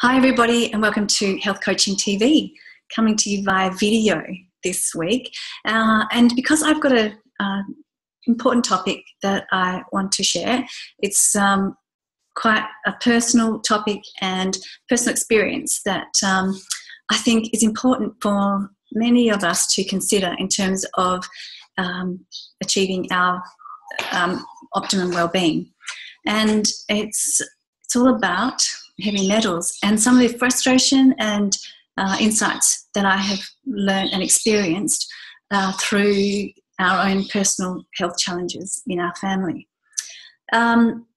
Hi everybody and welcome to Health Coaching TV, coming to you via video this week. And because I've got an important topic that I want to share, it's quite a personal topic and personal experience that I think is important for many of us to consider in terms of achieving our optimum well-being. And it's all about heavy metals and some of the frustration and insights that I have learned and experienced through our own personal health challenges in our family.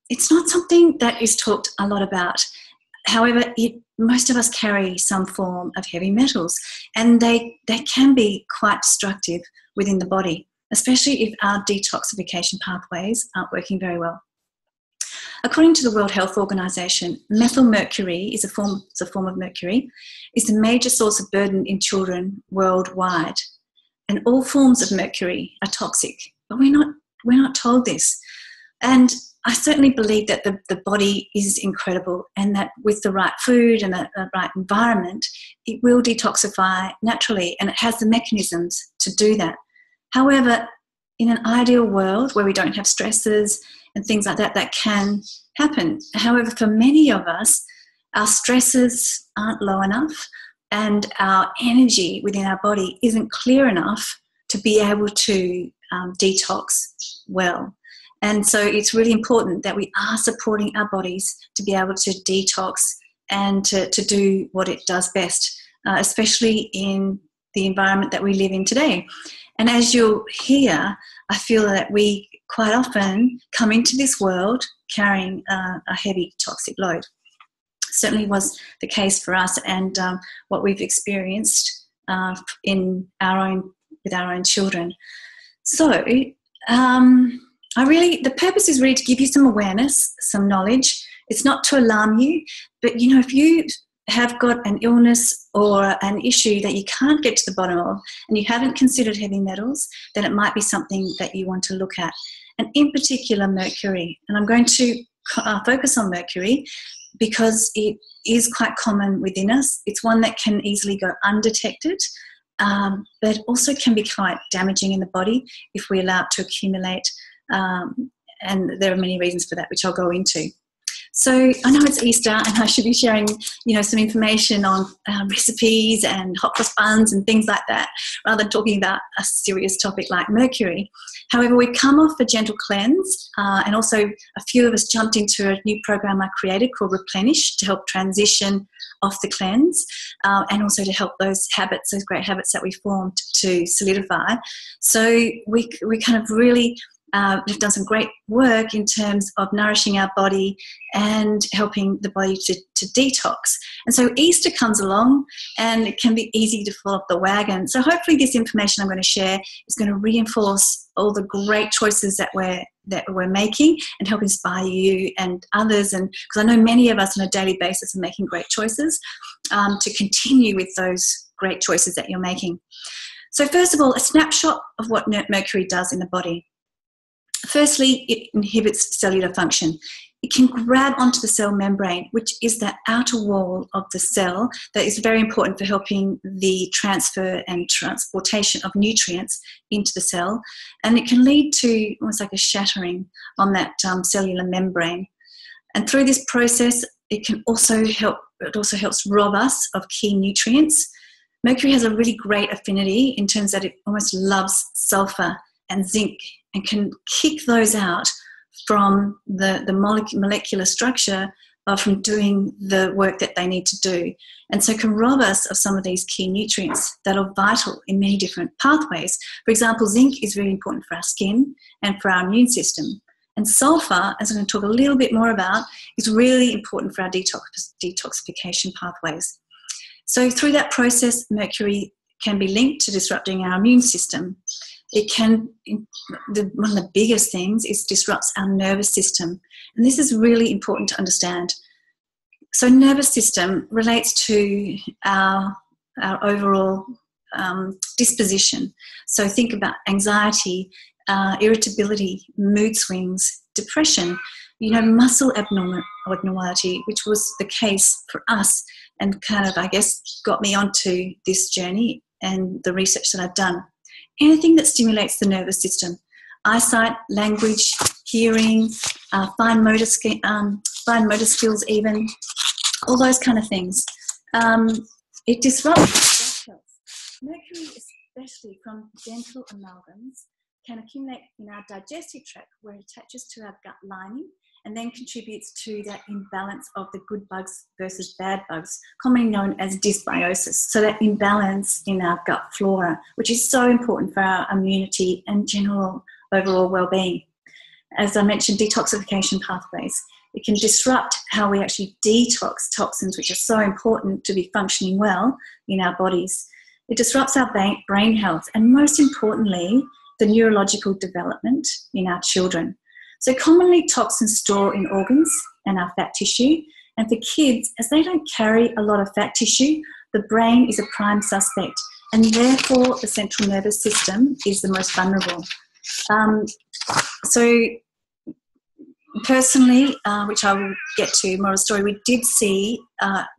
It's not something that is talked a lot about. However, most of us carry some form of heavy metals, and they can be quite destructive within the body, especially if our detoxification pathways aren't working very well. According to the World Health Organization, methylmercury is a form of mercury, is a major source of burden in children worldwide. And all forms of mercury are toxic, but we're not told this. And I certainly believe that the body is incredible, and that with the right food and the right environment, it will detoxify naturally, and it has the mechanisms to do that. However, in an ideal world where we don't have stresses and things like that, that can happen. However, for many of us, our stresses aren't low enough and our energy within our body isn't clear enough to be able to detox well. And so it's really important that we are supporting our bodies to be able to detox and to do what it does best, especially in the environment that we live in today. And as you'll hear, I feel that we quite often come into this world carrying a heavy toxic load. Certainly was the case for us, and what we've experienced with our own children. So the purpose is really to give you some awareness, some knowledge. It's not to alarm you, but if you have got an illness or an issue that you can't get to the bottom of and you haven't considered heavy metals, then it might be something that you want to look at. And in particular, mercury. And I'm going to focus on mercury because it is quite common within us. It's one that can easily go undetected, but also can be quite damaging in the body if we allow it to accumulate. And there are many reasons for that, which I'll go into. So I know it's Easter and I should be sharing, some information on recipes and hot cross buns and things like that, rather than talking about a serious topic like mercury. However, we've come off a gentle cleanse, and also a few of us jumped into a new program I created called Replenish to help transition off the cleanse, and also to help those great habits that we formed to solidify. So we kind of really we've done some great work in terms of nourishing our body and helping the body to detox. And so Easter comes along and it can be easy to fall off the wagon. So hopefully this information I'm going to share is going to reinforce all the great choices that we're making and help inspire you and others. And because I know many of us on a daily basis are making great choices, to continue with those great choices that you're making. So first of all, a snapshot of what mercury does in the body. Firstly, it inhibits cellular function. It can grab onto the cell membrane, which is that outer wall of the cell that is very important for helping the transfer and transportation of nutrients into the cell. And it can lead to almost like a shattering on that cellular membrane. And through this process, it also helps rob us of key nutrients. Mercury has a really great affinity in terms that it almost loves sulfur and zinc, and can kick those out from the molecular structure from doing the work that they need to do. And so can rob us of some of these key nutrients that are vital in many different pathways. For example, zinc is really important for our skin and for our immune system. And sulfur, as I'm going to talk a little bit more about, is really important for our detoxification pathways. So through that process, mercury can be linked to disrupting our immune system. It can, one of the biggest things is disrupts our nervous system. And this is really important to understand. So nervous system relates to our overall disposition. So think about anxiety, irritability, mood swings, depression. muscle abnormality, which was the case for us and kind of, I guess, got me onto this journey and the research that I've done. Anything that stimulates the nervous system, eyesight, language, hearing, fine motor skills even, all those kind of things. It disrupts gut health. Mercury, especially from dental amalgams, can accumulate in our digestive tract where it attaches to our gut lining and then contributes to that imbalance of the good bugs versus bad bugs, commonly known as dysbiosis. So that imbalance in our gut flora, which is so important for our immunity and general overall well-being. As I mentioned, detoxification pathways. It can disrupt how we actually detox toxins, which are so important to be functioning well in our bodies. It disrupts our brain health and, most importantly, the neurological development in our children. So commonly toxins store in organs and our fat tissue. And for kids, as they don't carry a lot of fat tissue, the brain is a prime suspect. And therefore, the central nervous system is the most vulnerable. So personally, which I will get to more of a story, we did see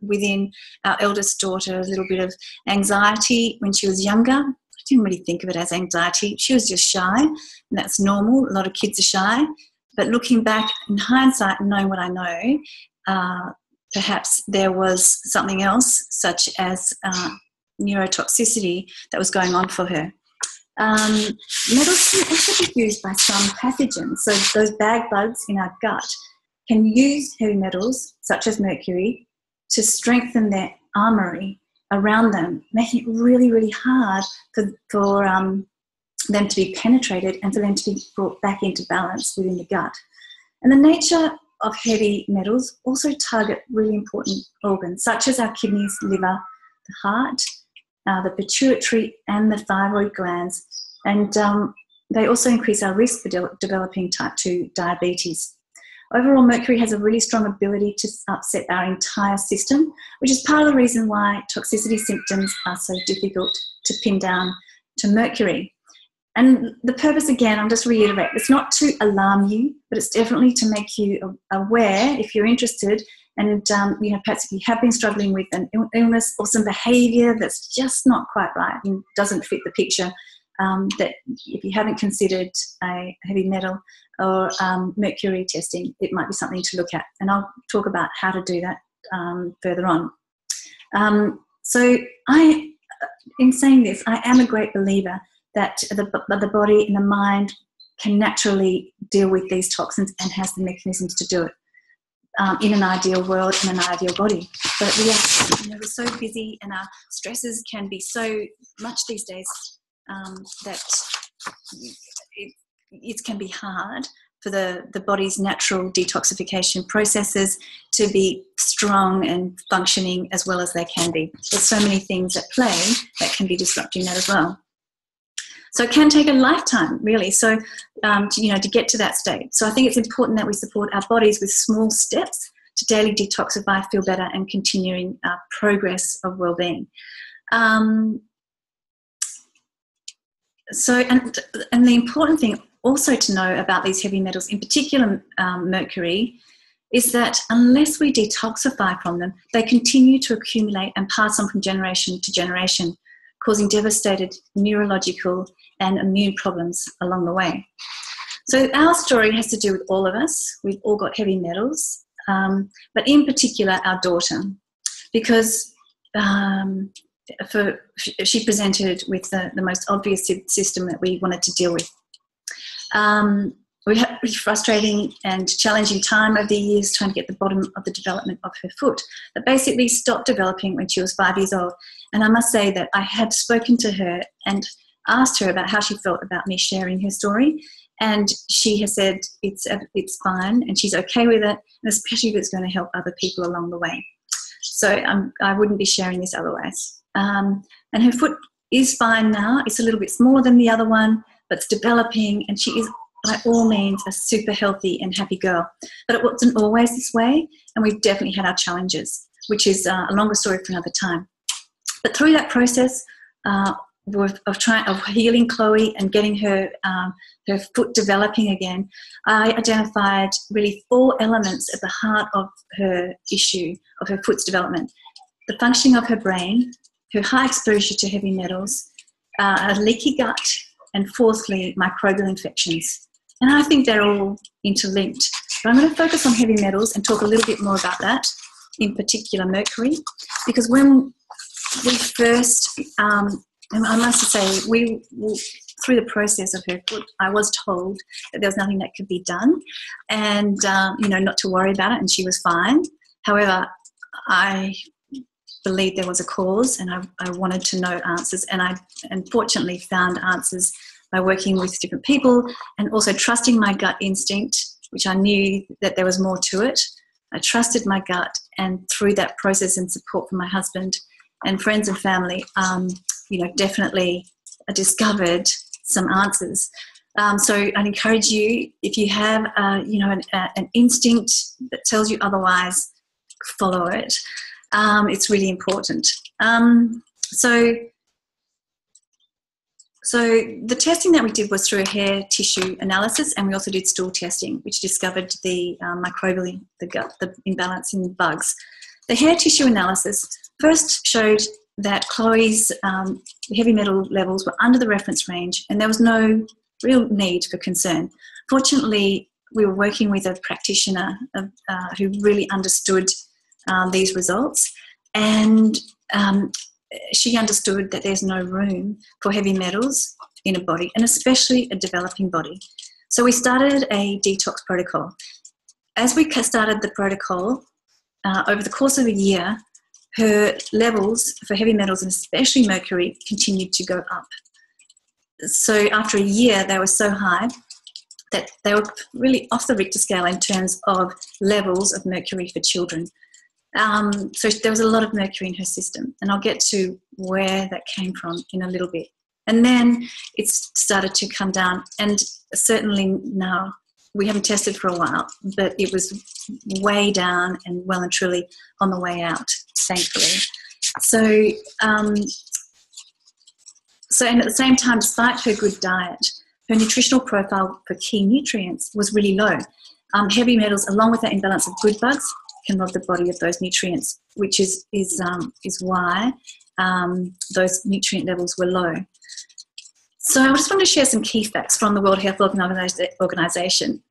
within our eldest daughter a little bit of anxiety when she was younger. I didn't really think of it as anxiety. She was just shy, and that's normal. A lot of kids are shy. But looking back in hindsight and knowing what I know, perhaps there was something else, such as neurotoxicity, that was going on for her. Metals can also be used by some pathogens. So those bag bugs in our gut can use heavy metals, such as mercury, to strengthen their armory around them, making it really, really hard for them to be penetrated and for them to be brought back into balance within the gut. And the nature of heavy metals also target really important organs, such as our kidneys, liver, the heart, the pituitary and the thyroid glands. And they also increase our risk for developing type 2 diabetes. Overall, mercury has a really strong ability to upset our entire system, which is part of the reason why toxicity symptoms are so difficult to pin down to mercury. And the purpose, again, I'll just reiterate, it's not to alarm you, but it's definitely to make you aware, if you're interested, and perhaps if you have been struggling with an illness or some behaviour that's just not quite right and doesn't fit the picture, that if you haven't considered a heavy metal or mercury testing, it might be something to look at. And I'll talk about how to do that further on. In saying this, I am a great believer that the body and the mind can naturally deal with these toxins and has the mechanisms to do it in an ideal world, in an ideal body. But we're so busy and our stresses can be so much these days that it can be hard for the body's natural detoxification processes to be strong and functioning as well as they can be. There's so many things at play that can be disrupting that as well. So it can take a lifetime, really, to get to that state. So I think it's important that we support our bodies with small steps to daily detoxify, feel better, and continuing our progress of well-being. And the important thing also to know about these heavy metals, in particular mercury, is that unless we detoxify from them, they continue to accumulate and pass on from generation to generation, causing devastated neurological and immune problems along the way. So our story has to do with all of us. We've all got heavy metals, but in particular our daughter, because she presented with the most obvious system that we wanted to deal with. We had a pretty frustrating and challenging time over the years trying to get the bottom of the development of her foot that basically stopped developing when she was 5 years old. And I must say that I had spoken to her and asked her about how she felt about me sharing her story. And she has said it's fine and she's okay with it, and especially if it's going to help other people along the way. So I wouldn't be sharing this otherwise. And her foot is fine now. It's a little bit smaller than the other one, but it's developing, and she is by all means a super healthy and happy girl. But it wasn't always this way, and we've definitely had our challenges, which is a longer story for another time. But through that process, of healing Chloe and getting her her foot developing again, I identified really 4 elements at the heart of her issue, of her foot's development: the functioning of her brain, her high exposure to heavy metals, a leaky gut, and fourthly, microbial infections. And I think they're all interlinked. But I'm going to focus on heavy metals and talk a little bit more about that, in particular mercury, because when we first, and I must say, through the process of her foot, I was told that there was nothing that could be done and, not to worry about it, and she was fine. However, I believed there was a cause, and I wanted to know answers, and I unfortunately found answers by working with different people and also trusting my gut instinct, which I knew that there was more to it. I trusted my gut, and through that process and support from my husband and friends and family, definitely discovered some answers. So I'd encourage you, if you have, an instinct that tells you otherwise, follow it. It's really important. So the testing that we did was through a hair tissue analysis, and we also did stool testing, which discovered the microbial, the imbalance in bugs. The hair tissue analysis first showed that Chloe's heavy metal levels were under the reference range, and there was no real need for concern. Fortunately, we were working with a practitioner who really understood these results, and she understood that there's no room for heavy metals in a body, and especially a developing body. So we started a detox protocol. As we started the protocol, over the course of a year, her levels for heavy metals, and especially mercury, continued to go up. So after a year, they were so high that they were really off the Richter scale in terms of levels of mercury for children. So there was a lot of mercury in her system, and I'll get to where that came from in a little bit. And then it started to come down, and certainly now, we haven't tested for a while, but it was way down and well and truly on the way out, thankfully. So and at the same time, despite her good diet, her nutritional profile for key nutrients was really low. Heavy metals, along with that imbalance of good bugs, can rob the body of those nutrients, which is why those nutrient levels were low. So I just want to share some key facts from the World Health Organization.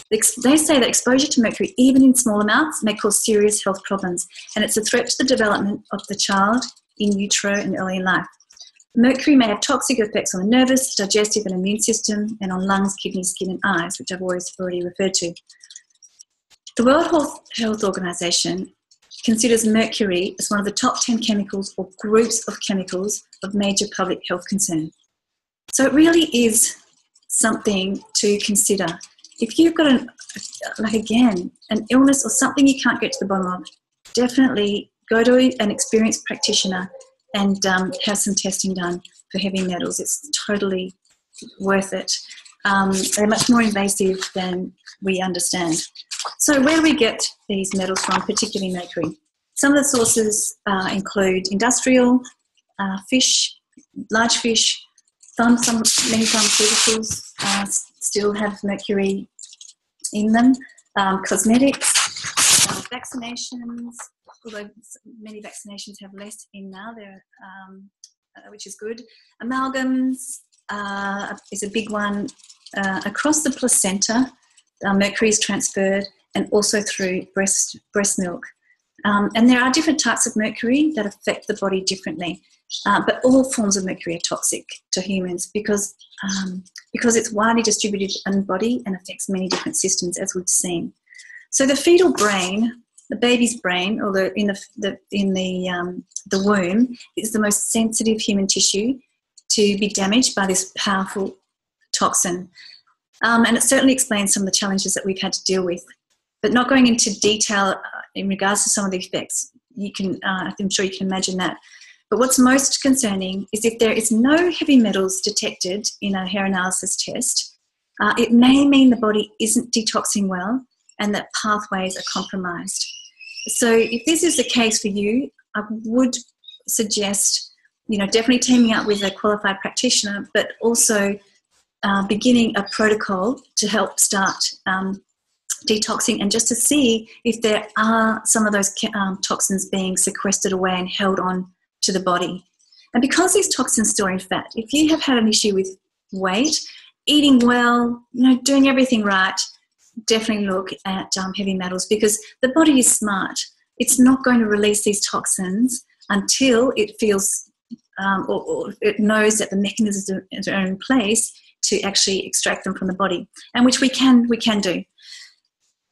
They say that exposure to mercury, even in small amounts, may cause serious health problems, and it's a threat to the development of the child in utero and early in life. Mercury may have toxic effects on the nervous, digestive and immune system, and on lungs, kidneys, skin and eyes, which I've already referred to. The World Health Organization considers mercury as one of the top 10 chemicals or groups of chemicals of major public health concern. So it really is something to consider. If you've got an illness or something you can't get to the bottom of, definitely go to an experienced practitioner and have some testing done for heavy metals. It's totally worth it. They're much more invasive than we understand. So where do we get these metals from, particularly mercury? Some of the sources include industrial, fish, large fish, many pharmaceuticals still have mercury in them, cosmetics, vaccinations, although many vaccinations have less in now, which is good. Amalgams is a big one. Across the placenta, mercury is transferred, and also through breast milk. And there are different types of mercury that affect the body differently, but all forms of mercury are toxic to humans because it's widely distributed in the body and affects many different systems, as we've seen. So the fetal brain, the baby's brain, or in the womb, is the most sensitive human tissue to be damaged by this powerful toxin. And it certainly explains some of the challenges that we've had to deal with. But not going into detail in regards to some of the effects, I'm sure you can imagine that. But what's most concerning is if there is no heavy metals detected in a hair analysis test, it may mean the body isn't detoxing well and that pathways are compromised. So if this is the case for you, I would suggest definitely teaming up with a qualified practitioner, but also beginning a protocol to help start detoxing, and just to see if there are some of those toxins being sequestered away and held on to the body. And because these toxins store in fat, if you have had an issue with weight, eating well, doing everything right, definitely look at heavy metals, because the body is smart. It's not going to release these toxins until it feels or it knows that the mechanisms are in place to actually extract them from the body, and which we can do.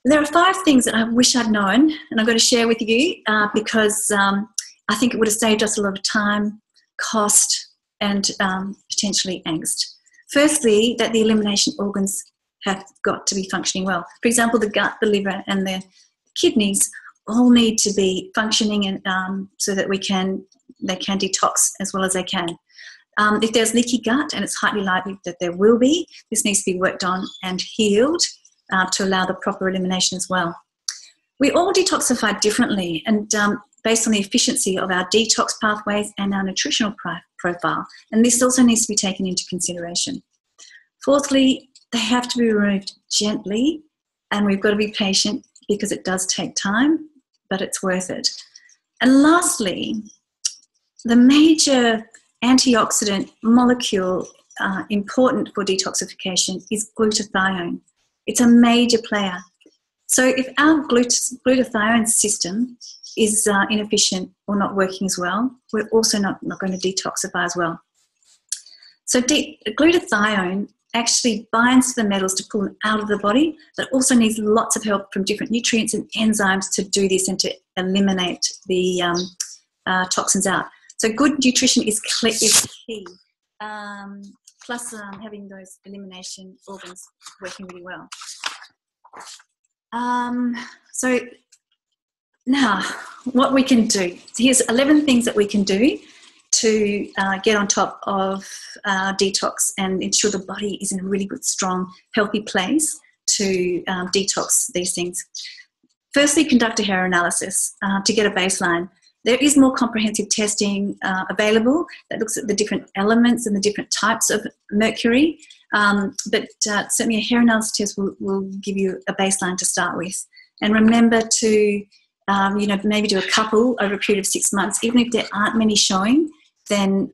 There are 5 things that I wish I'd known, and I'm going to share with you because I think it would have saved us a lot of time, cost, and potentially angst. Firstly, that the elimination organs have got to be functioning well. For example, the gut, the liver, and the kidneys all need to be functioning, and so that they can detox as well as they can. If there's leaky gut, and it's highly likely that there will be, this needs to be worked on and healed to allow the proper elimination as well. We all detoxify differently, and based on the efficiency of our detox pathways and our nutritional profile, and this also needs to be taken into consideration. Fourthly, they have to be removed gently, and we've got to be patient because it does take time, but it's worth it. And lastly, the major antioxidant molecule important for detoxification is glutathione. It's a major player. So if our glutathione system is inefficient or not working as well, we're also not going to detoxify as well. So glutathione actually binds to the metals to pull them out of the body, but also needs lots of help from different nutrients and enzymes to do this and to eliminate the toxins out. So good nutrition is key, plus having those elimination organs working really well. So now, what we can do. So here's 11 things that we can do to get on top of detox and ensure the body is in a really good, strong, healthy place to detox these things. Firstly, conduct a hair analysis to get a baseline. There is more comprehensive testing available that looks at the different elements and the different types of mercury, but certainly a hair analysis test will give you a baseline to start with. And remember to maybe do a couple over a period of 6 months. Even if there aren't many showing, then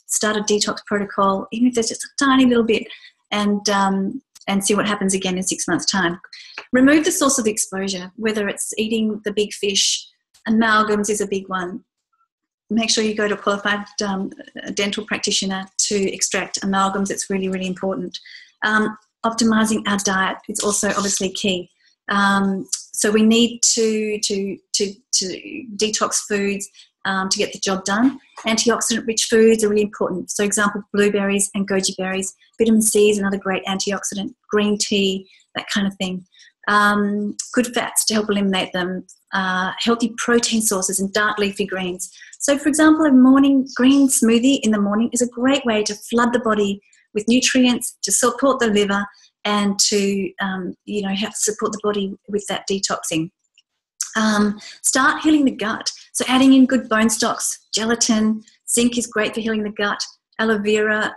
start a detox protocol, even if there's just a tiny little bit, and see what happens again in 6 months' time. Remove the source of the exposure, whether it's eating the big fish. Amalgams is a big one. Make sure you go to a qualified dental practitioner to extract amalgams. It's really, really important. Optimizing our diet is also obviously key. So we need to detox foods to get the job done. Antioxidant-rich foods are really important. So, example, blueberries and goji berries. Vitamin C is another great antioxidant. Green tea, that kind of thing. Good fats to help eliminate them. Healthy protein sources and dark leafy greens. So, for example, a morning green smoothie in the morning is a great way to flood the body with nutrients, to support the liver, and to help support the body with that detoxing. Start healing the gut. So adding in good bone stocks, gelatin, zinc is great for healing the gut, aloe vera,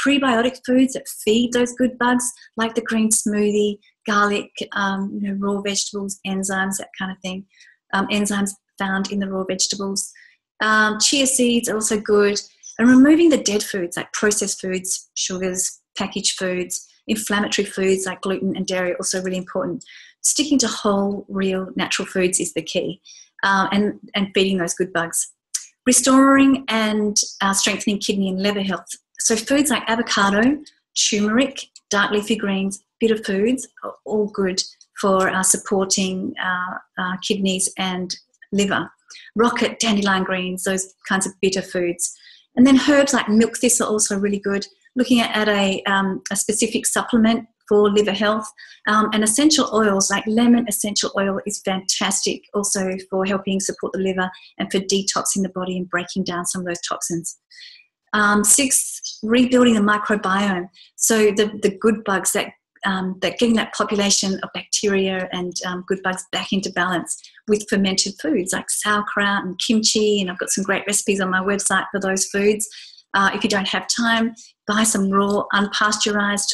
prebiotic foods that feed those good bugs, like the green smoothie, garlic, raw vegetables, enzymes, that kind of thing. Enzymes found in the raw vegetables. Chia seeds are also good. And removing the dead foods like processed foods, sugars, packaged foods, inflammatory foods like gluten and dairy are also really important. Sticking to whole, real, natural foods is the key, and feeding those good bugs. Restoring and strengthening kidney and liver health. So foods like avocado, turmeric, dark leafy greens, bitter foods are all good for supporting kidneys and liver. Rocket, dandelion greens, those kinds of bitter foods. And then herbs like milk thistle are also really good. Looking at a specific supplement for liver health. And essential oils like lemon essential oil is fantastic also for helping support the liver and for detoxing the body and breaking down some of those toxins. 6, rebuilding the microbiome. So the good bugs that that getting that population of bacteria and good bugs back into balance with fermented foods like sauerkraut and kimchi, and I've got some great recipes on my website for those foods. If you don't have time, buy some raw, unpasteurized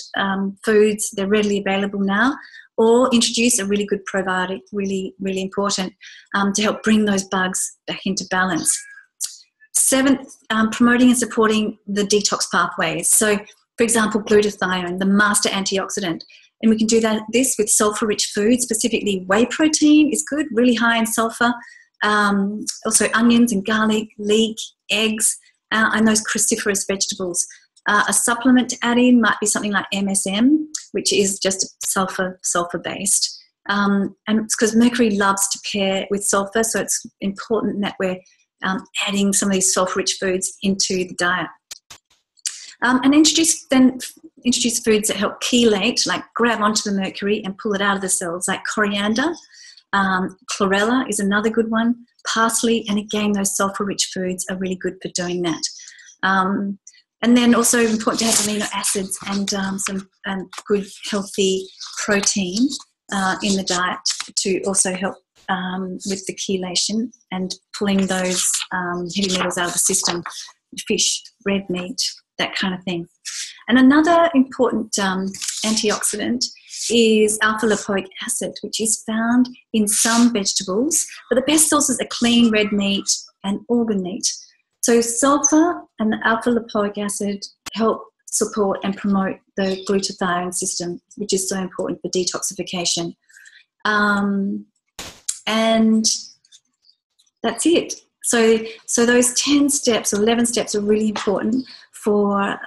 foods. They're readily available now. Or introduce a really good probiotic, really, really important, to help bring those bugs back into balance. 7th, promoting and supporting the detox pathways. So, for example, glutathione, the master antioxidant. And we can do this with sulfur-rich foods, specifically whey protein is good, really high in sulfur. Also onions and garlic, leek, eggs, and those cruciferous vegetables. A supplement to add in might be something like MSM, which is just sulfur-based. And it's because mercury loves to pair with sulfur, so it's important that we're adding some of these sulfur-rich foods into the diet. And introduce foods that help chelate, like grab onto the mercury and pull it out of the cells, like coriander. Chlorella is another good one. Parsley, and again, those sulfur-rich foods are really good for doing that. And then also important to have amino acids and some good, healthy protein in the diet to also help with the chelation and pulling those heavy metals out of the system. Fish, red meat, that kind of thing. And another important antioxidant is alpha-lipoic acid, which is found in some vegetables, but the best sources are clean red meat and organ meat. So sulfur and the alpha-lipoic acid help support and promote the glutathione system, which is so important for detoxification. And that's it. So those 10 steps or 11 steps are really important for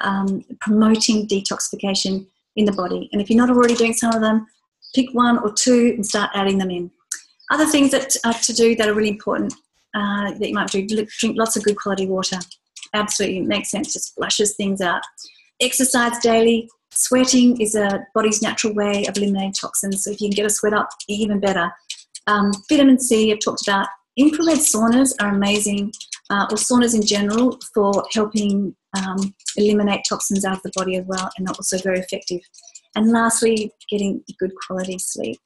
promoting detoxification in the body. And if you're not already doing some of them, pick 1 or 2 and start adding them in. Other things that are to do that are really important that you might do: drink lots of good quality water. Absolutely makes sense, just flushes things out. Exercise daily. Sweating is a body's natural way of eliminating toxins, so if you can get a sweat up, even better. Vitamin C, I've talked about. Infrared saunas are amazing, or saunas in general, for helping eliminate toxins out of the body as well, and they're also very effective. And lastly, getting good quality sleep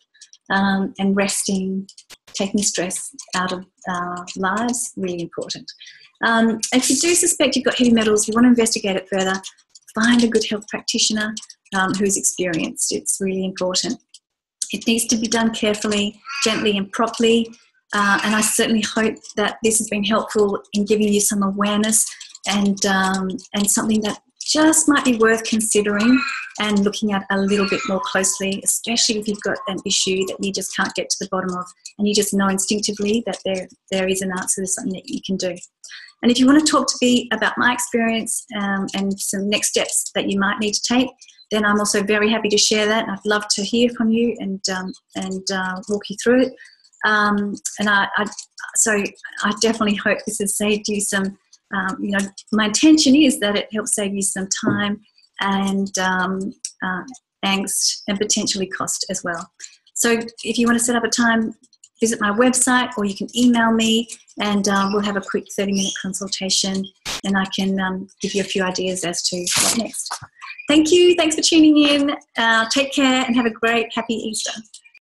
and resting, taking stress out of our lives, really important. If you do suspect you've got heavy metals, you want to investigate it further, find a good health practitioner who's experienced. It's really important. It needs to be done carefully, gently and properly. And I certainly hope that this has been helpful in giving you some awareness and something that just might be worth considering and looking at a little bit more closely, especially if you've got an issue that you just can't get to the bottom of and you just know instinctively that there is an answer to something that you can do. And if you want to talk to me about my experience and some next steps that you might need to take, then I'm also very happy to share that. And I'd love to hear from you and walk you through it. So I definitely hope this has saved you some, my intention is that it helps save you some time and angst and potentially cost as well. So if you want to set up a time, visit my website, or you can email me and we'll have a quick 30-minute consultation and I can give you a few ideas as to what next. Thank you. Thanks for tuning in. Take care and have a great, happy Easter.